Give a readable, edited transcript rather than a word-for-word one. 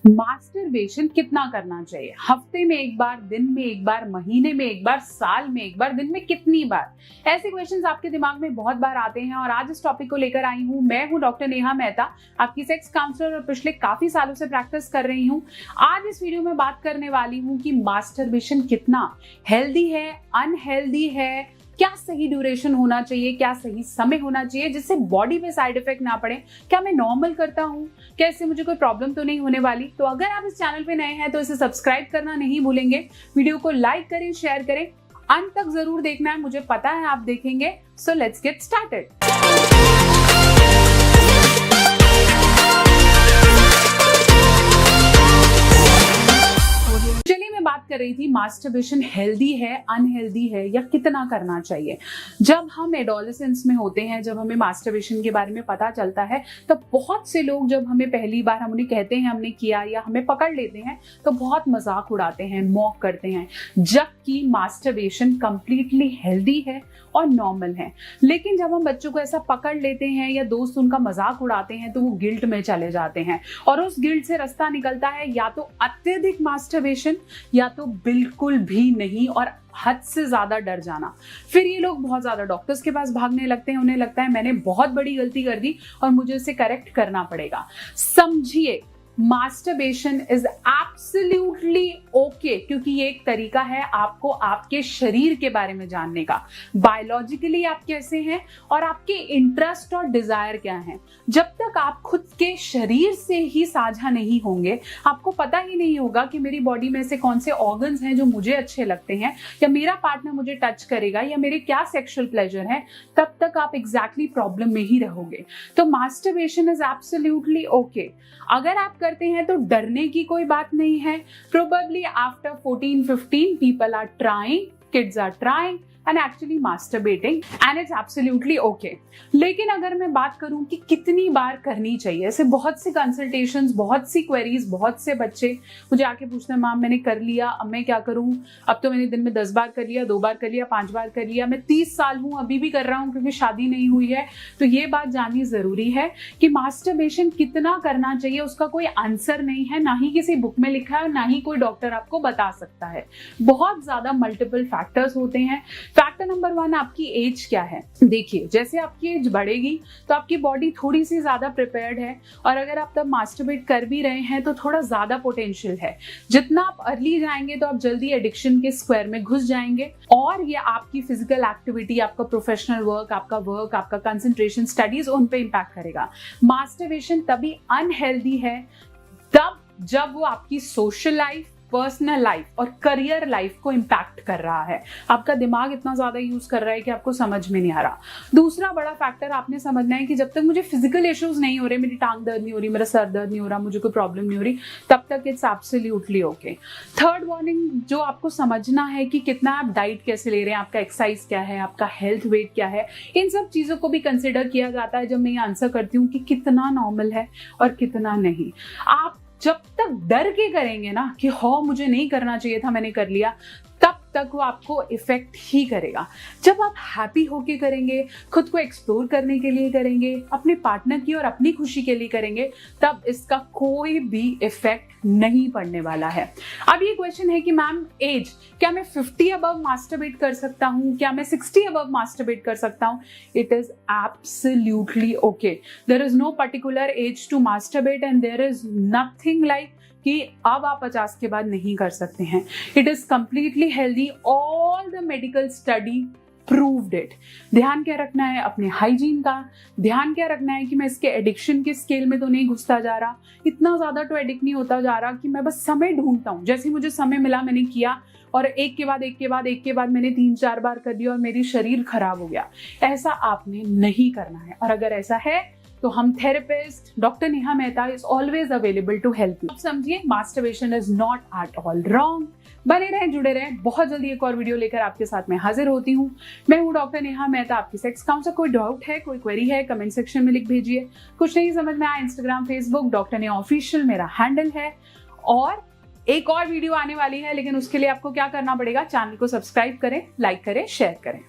Masturbation कितना करना चाहिए? हफ्ते में एक बार, दिन में एक बार, महीने में एक बार, साल में एक बार, दिन में कितनी बार? ऐसे क्वेश्चंस आपके दिमाग में बहुत बार आते हैं और आज इस टॉपिक को लेकर आई हूं। मैं हूं डॉक्टर नेहा मेहता, आपकी सेक्स काउंसलर और पिछले काफी सालों से प्रैक्टिस कर रही हूं। आज इस वीडियो में बात करने वाली हूं कि मास्टरबेशन कितना हेल्दी है, अनहेल्दी है, क्या सही ड्यूरेशन होना चाहिए, क्या सही समय होना चाहिए जिससे बॉडी पे साइड इफेक्ट ना पड़े, क्या मैं नॉर्मल करता हूँ, क्या इससे मुझे कोई प्रॉब्लम तो नहीं होने वाली। तो अगर आप इस चैनल पे नए हैं तो इसे सब्सक्राइब करना नहीं भूलेंगे, वीडियो को लाइक करें, शेयर करें, अंत तक जरूर देखना है, मुझे पता है आप देखेंगे। So let's get started. बात कर रही थी मास्टरबेशन हेल्दी है, अनहेल्दी है या कितना करना चाहिए। जब हम एडोलेसेंस में होते हैं, जब हमें मास्टरबेशन के बारे में पता चलता है, तो बहुत से लोग जब हमें पहली बार हम उन्हें कहते हैं हमने किया या हमें पकड़ लेते हैं तो बहुत मजाक उड़ाते हैं, मॉक करते हैं, जबकि मास्टरबेशन कंप्लीटली हेल्दी है और नॉर्मल है। लेकिन जब हम बच्चों को ऐसा पकड़ लेते हैं या दोस्त उनका मजाक उड़ाते हैं तो वो गिल्ट में चले जाते हैं और उस गिल्ट से रास्ता निकलता है या तो अत्यधिक मास्टरबेशन या तो बिल्कुल भी नहीं और हद से ज्यादा डर जाना। फिर ये लोग बहुत ज्यादा डॉक्टर्स के पास भागने लगते हैं, उन्हें लगता है मैंने बहुत बड़ी गलती कर दी और मुझे इसे करेक्ट करना पड़ेगा। समझिए, मास्टरबेशन इज एब्सोल्युटली ओके, क्योंकि ये एक तरीका है आपको आपके शरीर के बारे में जानने का, बायोलॉजिकली आप कैसे हैं और आपके इंटरेस्ट और डिजायर क्या है। जब तक आप खुद के शरीर से ही साझा नहीं होंगे, आपको पता ही नहीं होगा कि मेरी बॉडी में से कौन से ऑर्गन्स हैं जो मुझे अच्छे लगते हैं या मेरा पार्टनर मुझे टच करेगा या मेरे क्या सेक्सुअल प्लेजर है, तब तक आप एग्जैक्टली प्रॉब्लम में ही रहोगे। तो मास्टरबेशन इज एब्सोल्युटली ओके। अगर आप करते हैं तो डरने की कोई बात नहीं है। Probably after 14-15 people are trying, kids are trying and actually masturbating and it's absolutely okay। लेकिन अगर मैं बात करूं कि कितनी बार करनी चाहिए, ऐसे बहुत सी कंसल्टेशंस, बहुत सी क्वेरीज, बहुत से बच्चे मुझे आके पूछते हैं मैम मैंने कर लिया, अब मैं क्या करूं, अब तो मैंने दिन में 10 बार कर लिया, 2 बार कर लिया, 5 बार कर लिया, मैं 30 साल हूं अभी भी कर रहा हूं क्योंकि शादी नहीं हुई है। तो ये बात जाननी जरूरी है कि मास्टरबेशन कितना करना चाहिए उसका कोई आंसर नहीं है, ना ही किसी बुक में लिखा है और ना ही कोई डॉक्टर आपको बता सकता है। बहुत ज्यादा मल्टीपल फैक्टर्स होते हैं। फैक्टर नंबर 1, आपकी एज क्या है। देखिए, जैसे आपकी एज बढ़ेगी तो आपकी बॉडी थोड़ी सी ज्यादा प्रिपेयर्ड है और अगर आप तब मास्टरबेट कर भी रहे हैं तो थोड़ा ज्यादा पोटेंशियल है। जितना आप अर्ली जाएंगे तो आप जल्दी एडिक्शन के स्क्वायर में घुस जाएंगे और ये आपकी फिजिकल एक्टिविटी, आपका प्रोफेशनल वर्क, आपका कंसंट्रेशन, स्टडीज, उन पे इंपैक्ट करेगा। मास्टरबेशन तभी अनहेल्दी है तब जब वो आपकी सोशल लाइफ, पर्सनल लाइफ और करियर लाइफ को इंपैक्ट कर रहा है। आपका दिमाग इतना ज्यादा यूज कर रहा है कि आपको समझ में नहीं आ रहा। दूसरा बड़ा फैक्टर आपने समझना है कि जब तक मुझे फिजिकल इश्यूज नहीं हो रहे, मेरी टांग दर्द नहीं हो रही, मेरा सर दर्द नहीं हो रहा, मुझे कोई प्रॉब्लम नहीं हो रही, तब तक it's absolutely okay. Third warning जो आपको समझना है कि कितना आप डाइट कैसे ले रहे हैं, आपका एक्सरसाइज क्या है, आपका हेल्थ वेट क्या है, इन सब चीजों को भी कंसिडर किया जाता है जब मैं ये आंसर करती हूँ कि कितना नॉर्मल है और कितना नहीं। आप जब तक डर के करेंगे ना कि हो मुझे नहीं करना चाहिए था, मैंने कर लिया, तब तक वो आपको इफेक्ट ही करेगा। जब आप हैप्पी होके करेंगे, खुद को एक्सप्लोर करने के लिए करेंगे, अपने पार्टनर की और अपनी खुशी के लिए करेंगे, तब इसका कोई भी इफेक्ट नहीं पड़ने वाला है। अब ये क्वेश्चन है कि मैम एज, क्या मैं 50 अबव मास्टरबेट कर सकता हूँ, क्या मैं 60 अबव मास्टरबेट कर सकता हूँ? It is absolutely okay. There is no particular age to masturbate and there is nothing like कि अब आप 50 के बाद नहीं कर सकते हैं। It is completely healthy, all the medical study proved it. ध्यान क्या रखना है अपने हाइजीन का, ध्यान क्या रखना है कि मैं इसके एडिक्शन के स्केल में तो नहीं घुसता जा रहा, इतना ज्यादा तो एडिक्ट नहीं होता जा रहा कि मैं बस समय ढूंढता हूँ, जैसे मुझे समय मिला मैंने किया और एक के बाद मैंने 3-4 बार कर दिया और मेरी शरीर खराब हो गया। ऐसा आपने नहीं करना है और अगर ऐसा है तो हम therapist doctor Neha Mehta is always available to help you. समझिए, masturbation is not at all wrong. बने रहें, जुड़े रहें, बहुत जल्दी एक और वीडियो लेकर आपके साथ में हाजिर होती हूँ। मैं हूँ डॉक्टर नेहा मेहता, आपकी सेक्स काउंसलर। कोई डाउट है, कोई क्वेरी है, कमेंट सेक्शन में लिख भेजिए। कुछ नहीं समझ में आया, Instagram, Facebook doctor Neha official मेरा हैंडल है। और एक और वीडियो आने वाली है, लेकिन उसके लिए आपको क्या करना पड़ेगा, चैनल को सब्सक्राइब करें, लाइक करें, शेयर करें।